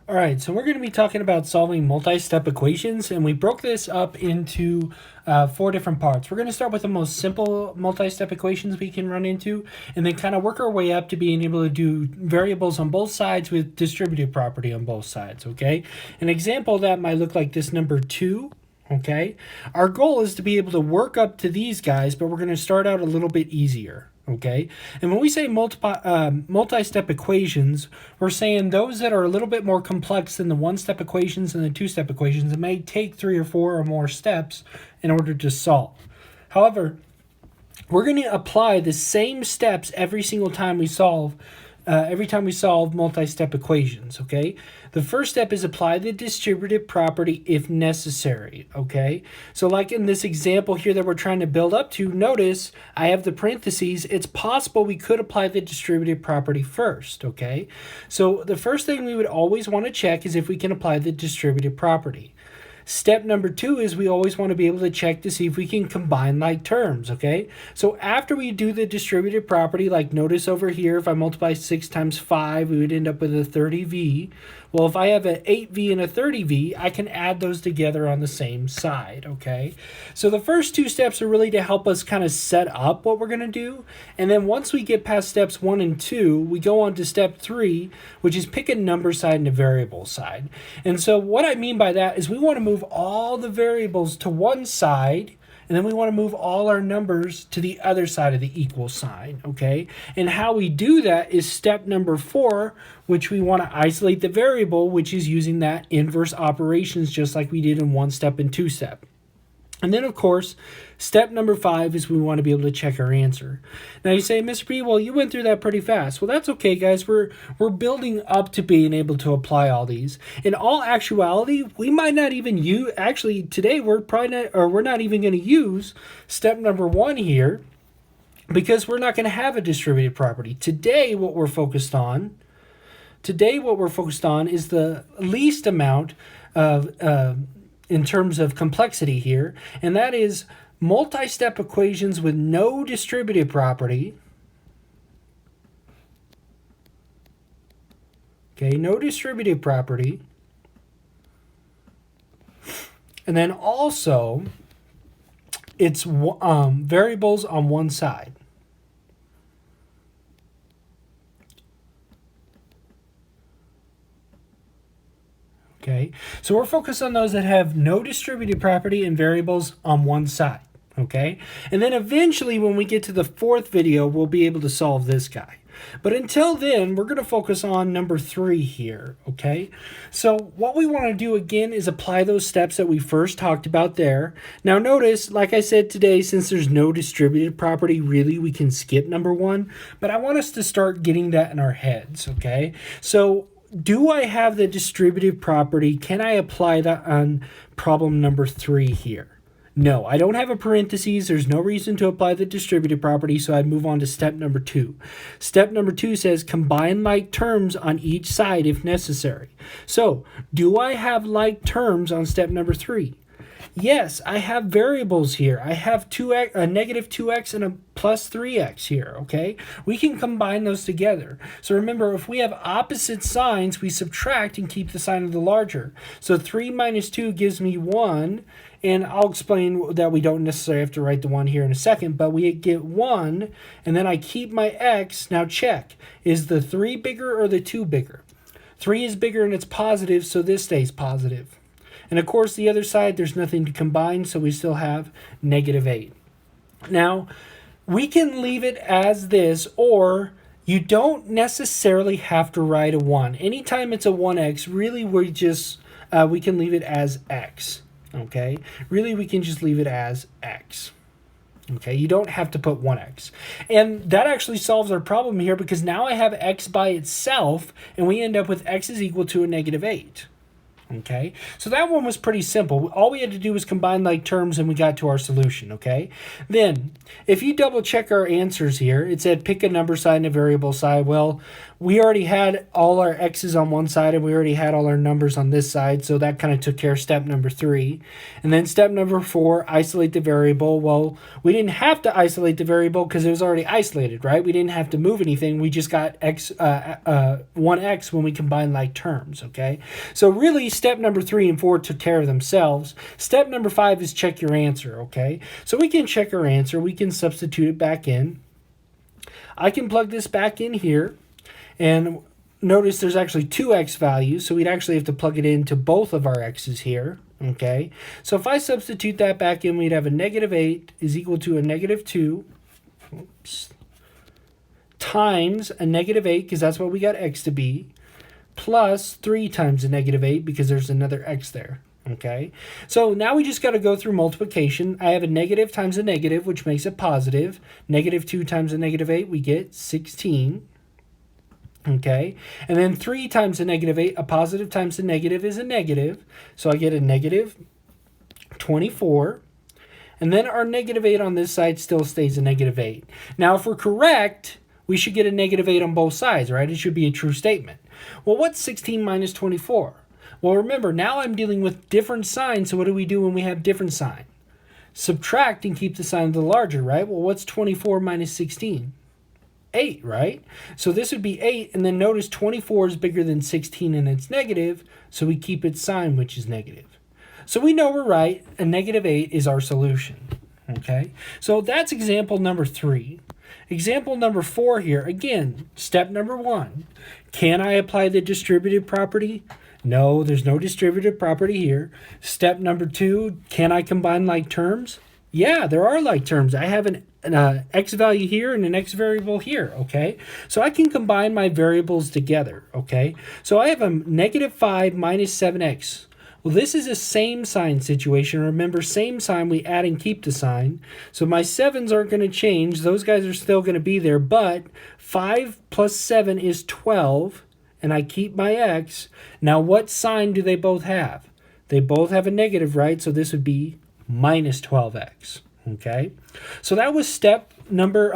All right, so we're going to be talking about solving multi-step equations, and we broke this up into 4 different parts. We're going to start with the most simple multi-step equations we can run into, and then kind of work our way up to being able to do variables on both sides with distributive property on both sides, okay? An example of that might look like this number 2, okay? Our goal is to be able to work up to these guys, but we're going to start out a little bit easier. Okay, and when we say multi-step equations, we're saying those that are a little bit more complex than the one-step equations and the two-step equations. It may take 3 or 4 or more steps in order to solve. However, we're going to apply the same steps every single time we solve multi-step equations, okay? The first step is apply the distributive property if necessary, okay? So like in this example here that we're trying to build up to, notice I have the parentheses. It's possible we could apply the distributive property first, okay? So the first thing we would always want to check is if we can apply the distributive property. Step number 2 is we always want to be able to check to see if we can combine like terms, okay? So after we do the distributive property, like notice over here, if I multiply 6 times 5, we would end up with a 30v. Well, if I have an 8v and a 30v, I can add those together on the same side, okay? So the first 2 steps are really to help us kind of set up what we're going to do. And then once we get past steps 1 and 2, we go on to step 3, which is pick a number side and a variable side. And so what I mean by that is we want to move all the variables to one side, and then we want to move all our numbers to the other side of the equal sign, okay? And how we do that is step number 4, which we want to isolate the variable, which is using that inverse operations just like we did in 1-step and 2-step. And then, of course, step number 5 is we want to be able to check our answer. Now you say, Mr. B, well, you went through that pretty fast. Well, that's okay, guys. We're building up to being able to apply all these. In all actuality, we might not even use, actually, today we're not even going to use step number 1 here because we're not going to have a distributed property. Today, what we're focused on is the least amount of in terms of complexity here, and that is multi-step equations with no distributive property. Okay, no distributive property. And then also, it's variables on one side. Okay, so we're focused on those that have no distributive property and variables on one side. Okay, and then eventually when we get to the 4th video, we'll be able to solve this guy. But until then, we're going to focus on number 3 here, okay? So what we want to do again is apply those steps that we first talked about there. Now notice, like I said today, since there's no distributive property, really we can skip number 1, but I want us to start getting that in our heads, okay? So do I have the distributive property? Can I apply that on problem number 3 here? No, I don't have a parentheses. There's no reason to apply the distributive property, so I'd move on to step number 2. Step number 2 says combine like terms on each side if necessary. So, do I have like terms on step number 3? Yes, I have variables here. I have a negative 2x and a plus 3x here, okay? We can combine those together. So remember, if we have opposite signs, we subtract and keep the sign of the larger. So 3 minus 2 gives me 1, and I'll explain that we don't necessarily have to write the 1 here in a second, but we get 1, and then I keep my x. Now check, is the 3 bigger or the 2 bigger? 3 is bigger and it's positive, so this stays positive. And of course, the other side, there's nothing to combine, so we still have negative 8. Now, we can leave it as this, or you don't necessarily have to write a 1. Anytime it's a 1x, really we can leave it as x, okay? Really, we can just leave it as x. Okay, you don't have to put 1x. And that actually solves our problem here because now I have x by itself, and we end up with x is equal to a negative 8. Okay, so that one was pretty simple. All we had to do was combine like terms and we got to our solution, okay? Then, if you double check our answers here, it said pick a number side and a variable side. Well, we already had all our x's on one side and we already had all our numbers on this side, so that kind of took care of step number 3. And then step number 4, isolate the variable. Well, we didn't have to isolate the variable because it was already isolated, right? We didn't have to move anything. We just got 1x when we combined like terms, okay? So really, step number 3 and 4 took care of themselves. Step number 5 is check your answer, okay? So we can check our answer. We can substitute it back in. I can plug this back in here. And notice there's actually 2 x values, so we'd actually have to plug it into both of our x's here, okay? So if I substitute that back in, we'd have a -8 is equal to a -2 times a -8, because that's what we got x to be, plus 3 times a -8, because there's another x there, okay? So now we just got to go through multiplication. I have a negative times a negative, which makes it positive. -2 times a -8, we get 16. Okay, and then 3 times a -8, a positive times a negative is a negative. So I get a -24. And then our -8 on this side still stays a -8. Now, if we're correct, we should get a -8 on both sides, right? It should be a true statement. Well, what's 16 minus 24? Well, remember, now I'm dealing with different signs. So what do we do when we have different sign? Subtract and keep the sign of the larger, right? Well, what's 24 minus 16? 8, right? So this would be 8, and then notice 24 is bigger than 16 and it's negative, so we keep its sign, which is negative. So we know we're right, a -8 is our solution, okay? So that's example number 3. Example number 4 here, again, step number 1. Can I apply the distributive property? No, there's no distributive property here. Step number 2, can I combine like terms? Yeah, there are like terms. I have an x value here and an x variable here, okay? So I can combine my variables together, okay? So I have a -5 minus 7x. Well, this is a same sign situation. Remember, same sign, we add and keep the sign. So my 7s aren't going to change. Those guys are still going to be there, but 5 plus 7 is 12, and I keep my x. Now, what sign do they both have? They both have a negative, right? So this would be minus 12x. Okay, so that was step number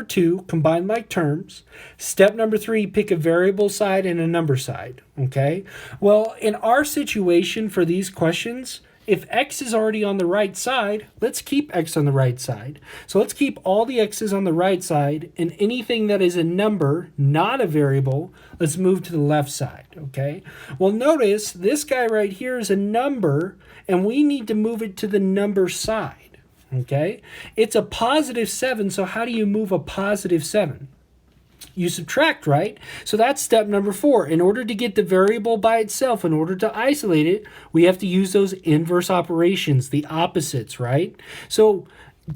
2, combine like terms. Step number 3, pick a variable side and a number side. Okay, well, in our situation for these questions, if x is already on the right side, let's keep x on the right side. So let's keep all the x's on the right side, and anything that is a number, not a variable, let's move to the left side, okay? Well, notice this guy right here is a number, and we need to move it to the number side. Okay, it's a +7, so how do you move a +7? You subtract, right? So that's step number 4. In order to get the variable by itself, in order to isolate it, we have to use those inverse operations, the opposites, right? So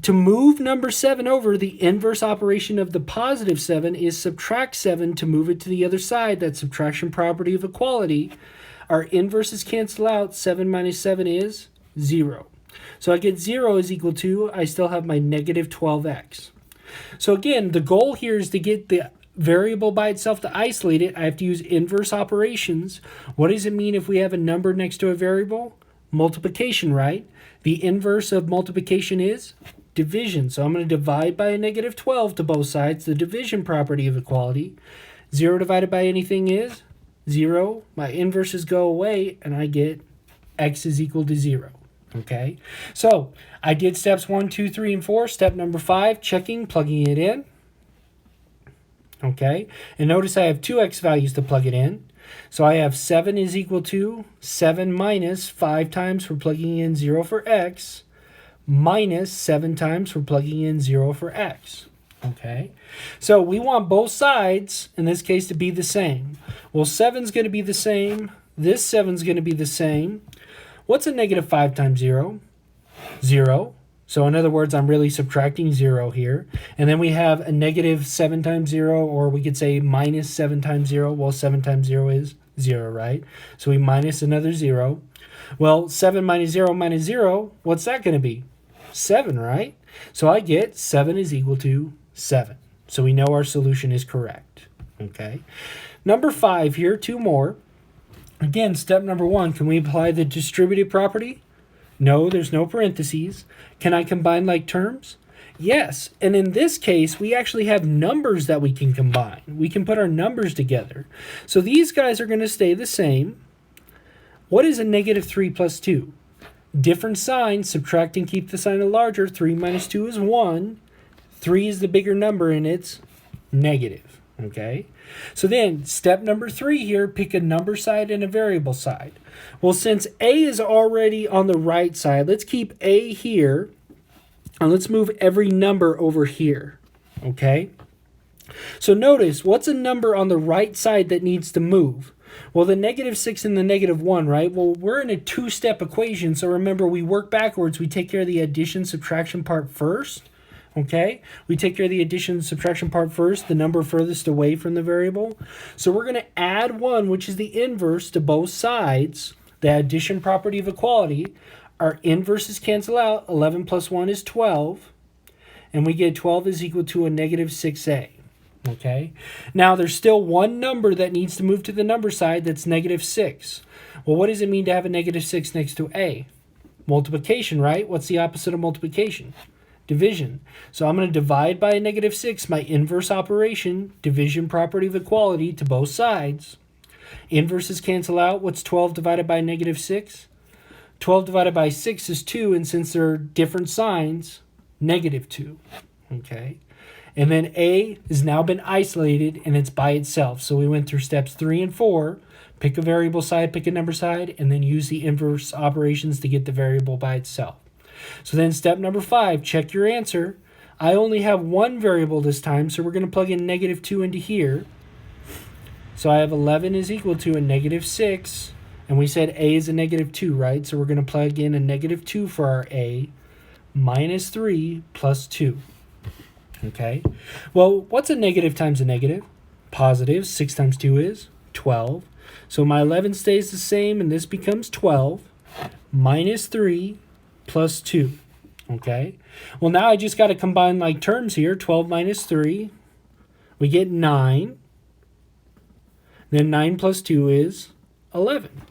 to move number 7 over, the inverse operation of the +7 is subtract 7 to move it to the other side, that subtraction property of equality. Our inverses cancel out. 7 minus 7 is 0. So I get 0 is equal to, I still have my -12x. So again, the goal here is to get the variable by itself to isolate it. I have to use inverse operations. What does it mean if we have a number next to a variable? Multiplication, right? The inverse of multiplication is division. So I'm going to divide by a -12 to both sides, the division property of equality. 0 divided by anything is 0. My inverses go away, and I get x is equal to 0. Okay, so I did steps 1, 2, 3, and 4. Step number 5, checking, plugging it in. Okay, and notice I have 2 x values to plug it in. So I have 7 is equal to 7 minus 5 times for plugging in 0 for x, minus 7 times for plugging in 0 for x. Okay, so we want both sides, in this case, to be the same. Well, 7's going to be the same. This 7's going to be the same. What's a -5 times 0? 0. So in other words, I'm really subtracting 0 here. And then we have a -7 times 0, or we could say minus 7 times 0. Well, 7 times 0 is 0, right? So we minus another 0. Well, 7 minus 0, what's that going to be? 7, right? So I get 7 is equal to 7. So we know our solution is correct. Okay. Number 5 here, 2 more. Again, step number 1, can we apply the distributive property? No, there's no parentheses. Can I combine like terms? Yes, and in this case, we actually have numbers that we can combine. We can put our numbers together. So these guys are going to stay the same. What is a negative 3 plus 2? Different sign, subtract and keep the sign larger. 3 minus 2 is 1. 3 is the bigger number and it's negative. Okay? So then, step number 3 here, pick a number side and a variable side. Well, since A is already on the right side, let's keep A here. And let's move every number over here, okay? So notice, what's a number on the right side that needs to move? Well, the negative 6 and the negative 1, right? Well, we're in a two-step equation, so remember, we work backwards. We take care of the addition, subtraction part first, okay? We take care of the addition, subtraction part first, the number furthest away from the variable. So we're going to add 1, which is the inverse, to both sides, the addition property of equality. Our inverses cancel out. 11 plus 1 is 12. And we get 12 is equal to a negative 6a. Okay? Now, there's still one number that needs to move to the number side. That's negative 6. Well, what does it mean to have a negative 6 next to a? Multiplication, right? What's the opposite of multiplication? Division. So I'm going to divide by a negative 6, my inverse operation, division property of equality, to both sides. Inverses cancel out. What's 12 divided by negative 6? 12 divided by 6 is 2, and since they're different signs, negative 2, okay? And then A has now been isolated, and it's by itself. So we went through steps 3 and 4, pick a variable side, pick a number side, and then use the inverse operations to get the variable by itself. So then step number 5, check your answer. I only have one variable this time, so we're going to plug in negative 2 into here. So I have 11 is equal to a negative 6. And we said A is a negative 2, right? So we're going to plug in a negative 2 for our A, minus 3 plus 2. Okay? Well, what's a negative times a negative? Positive. 6 times 2 is 12. So my 11 stays the same, and this becomes 12, minus 3 plus 2. Okay? Well, now I just got to combine like terms here. 12 minus 3, we get 9. Then 9 plus 2 is 11.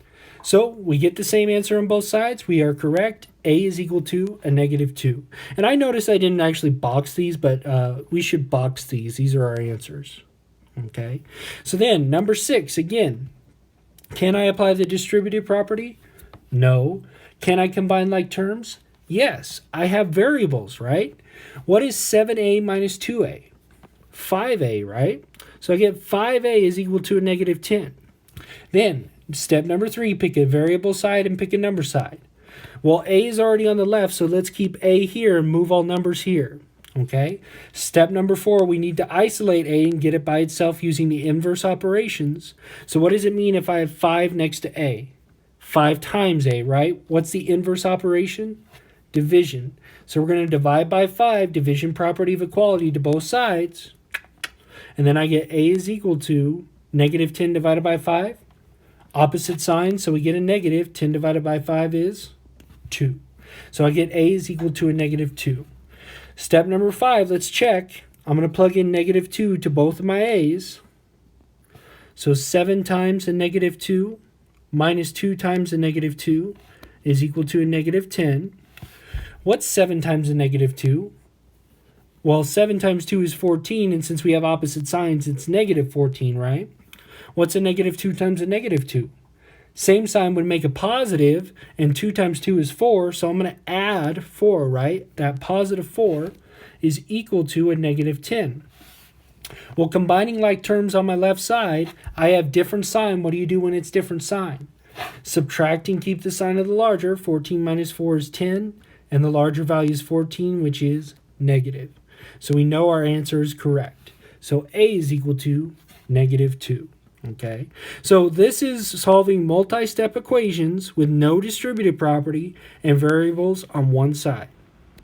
So we get the same answer on both sides. We are correct. A is equal to a negative 2. And I noticed I didn't actually box these, but we should box these. These are our answers. Okay. So then, number 6, again. Can I apply the distributive property? No. Can I combine like terms? Yes. I have variables, right? What is 7a minus 2a? 5a, right? So I get 5a is equal to a negative 10. Then, step number 3, pick a variable side and pick a number side. Well, A is already on the left, so let's keep A here and move all numbers here. Okay? Step number 4, we need to isolate A and get it by itself using the inverse operations. So what does it mean if I have 5 next to A? 5 times A, right? What's the inverse operation? Division. So we're going to divide by 5, division property of equality to both sides. And then I get A is equal to negative 10 divided by 5. Opposite sign, so we get a negative. 10 divided by 5 is 2. So I get A is equal to a negative 2. Step number 5, let's check. I'm going to plug in negative 2 to both of my A's. So 7 times a negative 2 minus 2 times a negative 2 is equal to a negative 10. What's 7 times a negative 2? Well, 7 times 2 is 14, and since we have opposite signs, it's negative 14, right? What's a negative 2 times a negative 2? Same sign would make a positive, and 2 times 2 is 4, so I'm going to add 4, right? That positive 4 is equal to a negative 10. Well, combining like terms on my left side, I have different sign. What do you do when it's different sign? Subtracting, keep the sign of the larger. 14 minus 4 is 10, and the larger value is 14, which is negative. So we know our answer is correct. So A is equal to negative 2. Okay, so this is solving multi-step equations with no distributive property and variables on one side.